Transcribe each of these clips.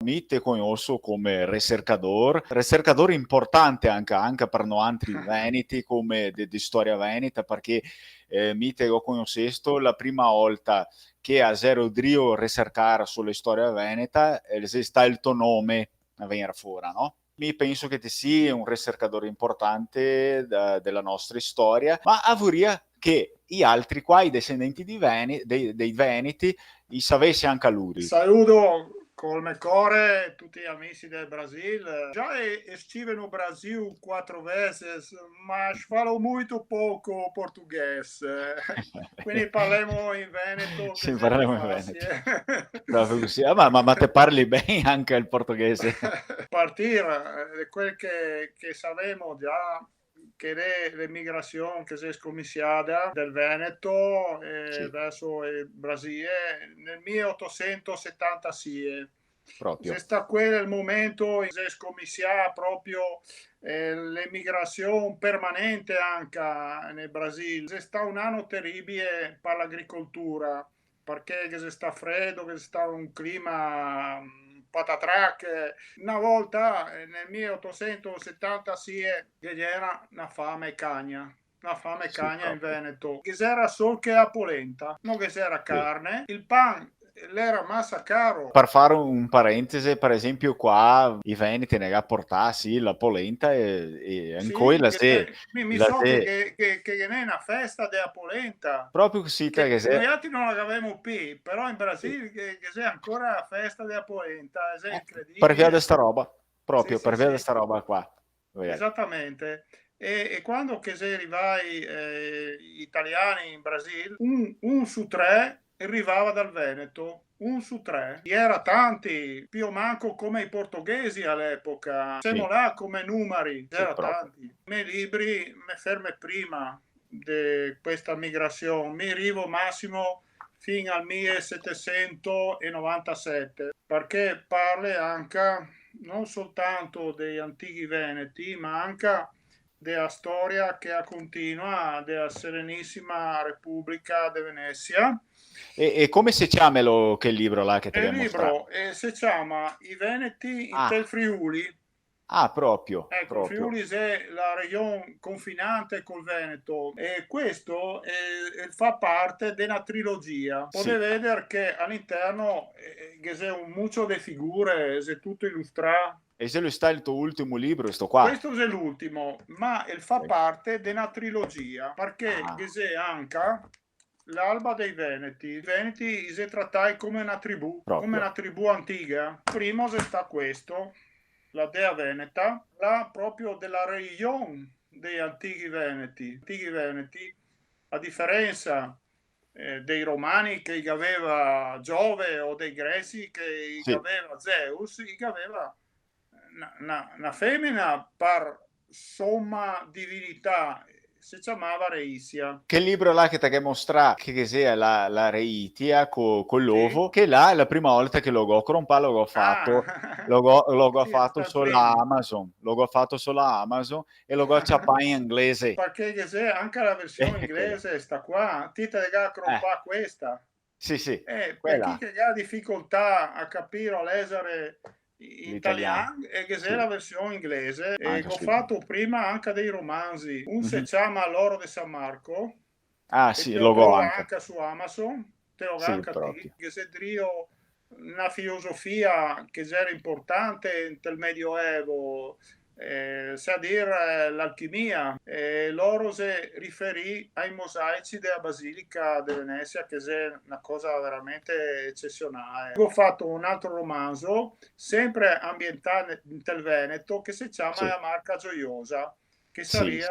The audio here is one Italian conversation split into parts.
Mi te conosco come recercador importante anche per noi altri veneti come di storia veneta, perché mi te ho conosciuto la prima volta che a Zero Drio ricercare sulla storia veneta, sta il tuo nome a venire fuori, no? Mi penso che ti sia un ricercatore importante della nostra storia, ma a Vuria che gli altri qua, i descendenti dei Veneti, i sapessi anche a lui. Saluto col mio cuore tutti gli amici del Brasile. Già estive no Brasil 4 vezes, ma falo molto poco portoghese. Quindi parliamo in Veneto che Sì, è più parliamo in Veneto. facile. Proprio così. Ah, ma te parli bene anche il portoghese? Partire, quel che sapevamo già che è l'emigrazione che si è scominciata del Veneto Sì, verso il Brasile nel 1876. Se proprio. sta quello il momento in cui si è scominciata proprio l'emigrazione permanente anche nel Brasile. Se sta un anno terribile per l'agricoltura, perché che se sta freddo, che se sta un clima patatrac. Una volta nel 1876 c'era una fame cagna. Una fame Sì, cagna in proprio. Veneto. Che c'era solo che la polenta, non che c'era Sì. carne. Il pan l'era massa caro. Per fare un parentesi, per esempio qua i Veneti ne ha portati sì, la polenta e ancora Sì, mi la so se che non è una festa della polenta. proprio così te che Che noi se altri non l'avevamo più, però in sì. Brasile che c'è ancora la festa della polenta, è Per via di incredibile. sta roba, Sì, proprio sì, per via di sì. sta roba qua. Vedi. Esattamente. E quando che se arrivai italiani in Brasile, un su tre arrivava dal Veneto, un su tre. E era tanti, più o manco come i portoghesi all'epoca. Siamo Sì, là come numeri, sì, era proprio. tanti. I miei libri mi ferme prima di questa migrazione, mi arrivo massimo fino al 1797, perché parla anche non soltanto degli antichi veneti, ma anche della storia che continua della Serenissima Repubblica di Venezia. E come si chiama che libro là che ti E il abbiamo mostrato? libro si chiama I Veneti in tel Ah, Friuli. proprio, Ecco, il proprio. Friuli è la regione confinante col Veneto e questo fa parte della trilogia. Potete Sì. vedere che all'interno c'è un mucchio di figure, c'è tutto illustrato. E se lo sta il tuo ultimo libro, sto qua. Questo è l'ultimo, ma fa Sì. parte della trilogia, perché Ah, c'è anche l'Alba dei Veneti. I Veneti si trattai come proprio. una tribù antica. Primo sta questo, la dea Veneta, la proprio della regione degli antichi Veneti. Antichi Veneti, a differenza dei romani che aveva Giove o dei greci che Sì. aveva Zeus, che aveva una femmina per somma divinità, si chiamava Reisia. Che libro là che ti che mostra che sia la reitia con Sì? l'ovo, che là è la prima volta che lo go compà, Ah, lo go sì, è fatto stato il sulla primo. Amazon, lo go fatto sulla Amazon e lo go ciapà in inglese. Perché c'è anche la versione Quella. inglese, sta qua, tita de ga Eh, crompà questa. sì, sì, Per quella, chi che ha difficoltà a capire o leggere l'italiano. italiano, e che c'è Sì, la versione inglese, e anche che ho sì. fatto prima anche dei romanzi. Un si Mhm. chiama L'oro di San Marco, Ah e sì, te lo lo go trova anche. anche su Amazon, te lo Sì, anche a te, proprio. che se drio una filosofia che era importante nel Medioevo, sa dire l'alchimia, loro si riferì ai mosaici della Basilica di Venezia, che è una cosa veramente eccezionale. Ho fatto un altro romanzo, sempre ambientato nel Veneto, che si chiama Sì, La Marca Gioiosa, che sì. sarebbe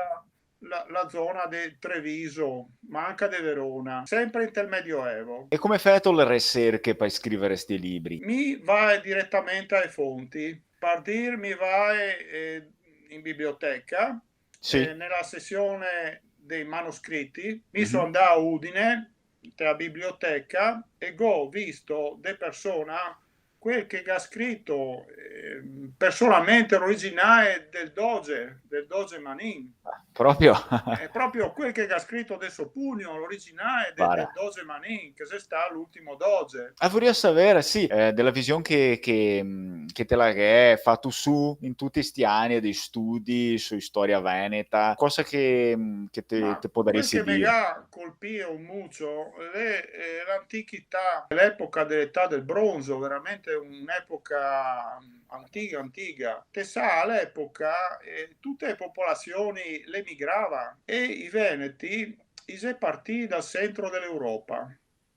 la zona di Treviso, ma anche di Verona, sempre nel Medioevo. E come fai tu le ricerche per scrivere sti libri? Mi vai direttamente alle fonti. Partir mi vai in biblioteca, Sì. nella sessione dei manoscritti. Mi sono Mhm. andato a Udine, nella biblioteca, e ho visto de persona quel che ha scritto personalmente l'originale del Doge Manin. Proprio? È proprio quel che ha scritto adesso Pugno, l'originale Guarda. del Doge Manin, che se sta l'ultimo Doge. Voglio sapere, sì, della visione che te la che è fatto su in tutti sti anni di studi su storia veneta, cosa che Ma te quel potresti che mi dire? ha colpito mucho è l'antichità, l'epoca dell'età del bronzo, veramente un'epoca antica, antica. Te sa, all'epoca tutte le popolazioni le migravano e i veneti si partì dal centro dell'Europa.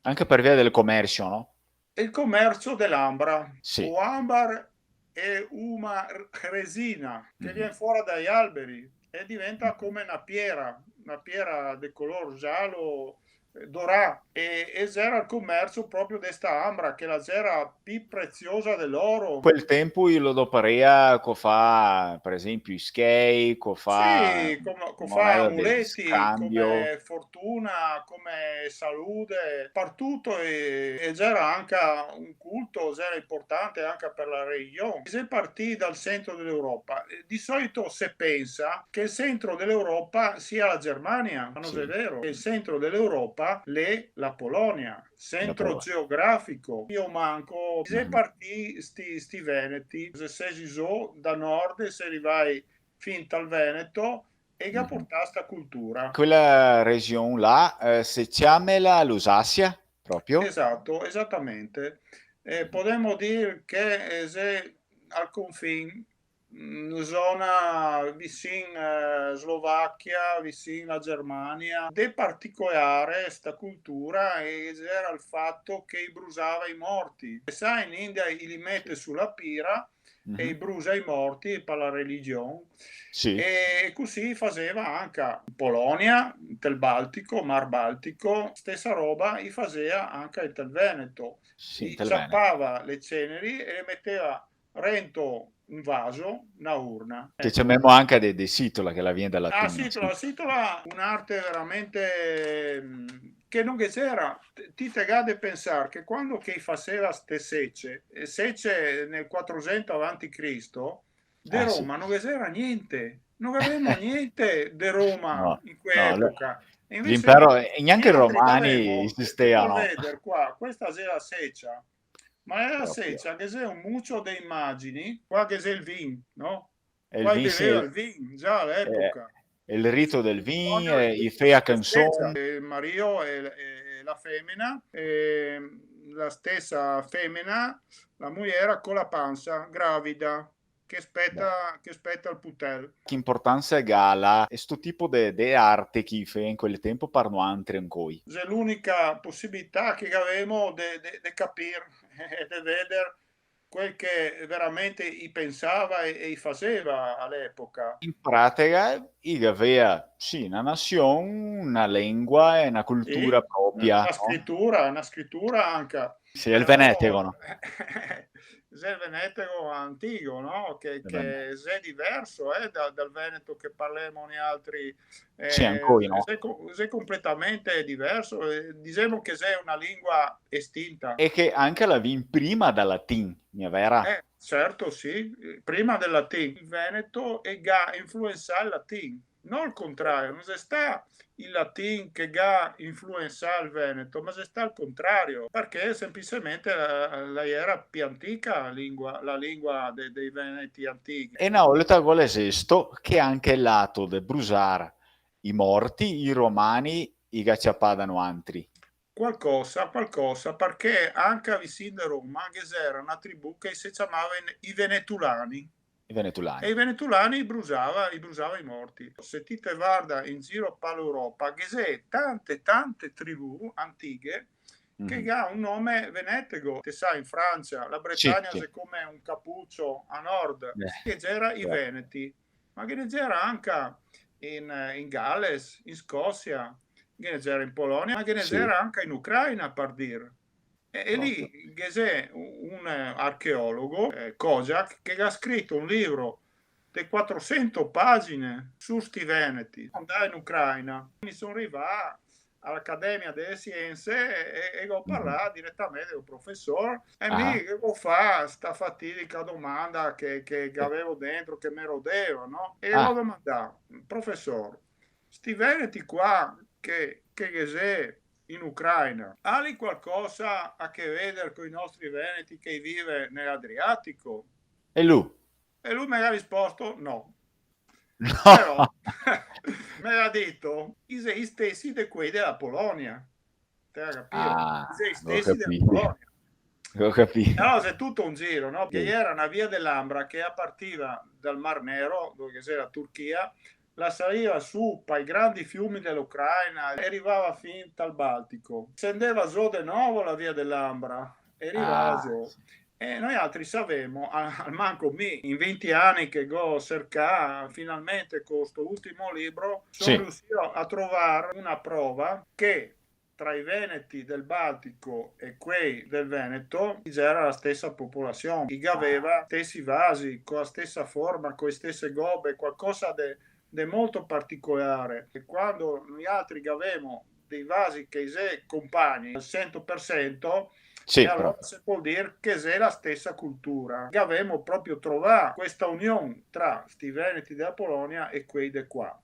Anche per via del commercio, no? E il commercio dell'ambra, Sì. o ambar è una resina che Mh-mh. viene fuori dagli alberi e diventa Mh-mh. come una piera di colore giallo dorà e c'era il commercio proprio di questa ambra che la c'era più preziosa dell'oro. Quel tempo io lo doparea co fa, per esempio, i skate, co fa Sì, come fa moneda de amuletti, scambio. come fortuna, come salute, partutto e c'era anche un culto, c'era importante anche per la religione. Se partì dal centro dell'Europa, di solito si pensa che il centro dell'Europa sia la Germania, ma non è Sì, vero. Il centro dell'Europa è la Polonia, la centro Polonia. geografico. Io manco, se Mh-mh. partì sti veneti, se sei giù da nord e se arrivai finta al Veneto e che ha Mh-mh. portato sta cultura. Quella regione là, se chiamela Lusasia, proprio? Esatto, esattamente. Mh-mh. Potremmo dire che se al confine, zona vicino Slovacchia, vicino a Germania, de particolare sta cultura era il fatto che i brusava i morti. E sai, in India li Sì. mette sulla pira e i Mh-mh. brucia i morti per la religione. Sì, E così faceva anche in Polonia, del Baltico, Mar Baltico, stessa roba i faceva anche il Veneto. sì, I del Veneto. zappava le ceneri e le metteva rento un vaso, una urna. Che Ecco. chiamiamo anche de Sitola, che la vien da latin, sì. La Sitola, un'arte veramente che non che c'era. Ti te gade pensare che quando che faceva ste secce nel 400 avanti Cristo, di Sì. Roma non che c'era niente, non avevamo niente di Roma No, in no, quell'epoca. E invece l'impero e neanche i io romani arrivavamo, te per esistevano vedere qua, questa è la seccia, ma è la proprio. seccia che c'è un muccio di immagini, qua che c'è il vin, no? E il Qua vin beveva se il vin già e all'epoca. il rito del vin, Matrimonio i fea di steccia, canzon. il marito e la femmina, e la stessa femmina, la moglie con la pancia, gravida, Beh, che spetta il putel. che importanza gala e sto tipo de arte chi fe in quel tempo parno antre ancoi. È l'unica possibilità che avevamo di capire e di vedere quel che veramente i pensava e i faceva all'epoca. In pratica, i avea, sì, una nazione, una lingua e una cultura Sì, propria, no? una scrittura anche, Sì, è il però venetego, no? se il Veneto antico, no? Il Che venete è diverso dal Veneto che parliamo noi altri, sì, ancoi, no? è completamente diverso. Diciamo che è una lingua estinta. E che anche la vin prima da latin, mia vera? Certo, sì, prima del latin. Il Veneto e ga influenza il latin, non il contrario, non se sta il latin che ga influenza il Veneto, ma se sta al contrario, perché semplicemente la era più antica la lingua dei Veneti antichi. E una volta vuole esisto che anche il lato de brusar i morti, i romani, i gacciapadano antri, Qualcosa, perché anche vicino a Roma c'era una tribù che si chiamava i Venetulani. i E i venetulani. venetolani brusava i morti. Se ti te guarda in giro per l'Europa, che c'è tante tribù antiche che Mh-mh. ha un nome venetego. Te sai, in Francia, la Sì, Bretagna sì. c'è come un cappuccio a nord, che Eh, c'era i certo. Veneti, ma che ne c'era anche in Galles, in Scozia, che ne c'era in Polonia, ma che ne Sì, c'era anche in Ucraina, per dire. E proprio. lì c'è un archeologo, Kojak, che ha scritto un libro di 400 pagine su sti veneti. Andai in Ucraina, mi sono arrivato all'Accademia delle Scienze e ho Mh-mh. parlato direttamente con il professore e Ah-ah. mi ho fatto sta fatidica domanda che Sì. avevo dentro, che mi rodeva, no? E l'ho Ah, domandato, professore, sti veneti qua che c'è in Ucraina, ha lì qualcosa a che vedere con i nostri veneti che vive nell'Adriatico? E lui? E lui mi ha risposto no. Però No! mi ha detto i stessi di quelli della Polonia, te la capire? Ah, I ho stessi della capito, Polonia. ho capito. Allora c'è tutto un giro, no? Che Sì. era una via dell'Ambra che partiva dal Mar Nero, dove c'è la Turchia, la saliva su per i grandi fiumi dell'Ucraina e arrivava fin dal Baltico. Scendeva giù di nuovo la via dell'Ambra e arrivava Ah, giù. sì. E noi altri sapevamo, al manco me, in 20 anni che go cercare, finalmente con questo ultimo libro, sono Sì. riuscito a trovare una prova che tra i veneti del Baltico e quei del Veneto c'era la stessa popolazione, che Ah, aveva stessi vasi, con la stessa forma, con le stesse gobbe, qualcosa di molto particolare. E quando noi altri avevamo dei vasi che se compagni al 100%, e sì, allora proprio. si può dire che è la stessa cultura. Che avevamo proprio trovato questa unione tra sti veneti della Polonia e quei di qua.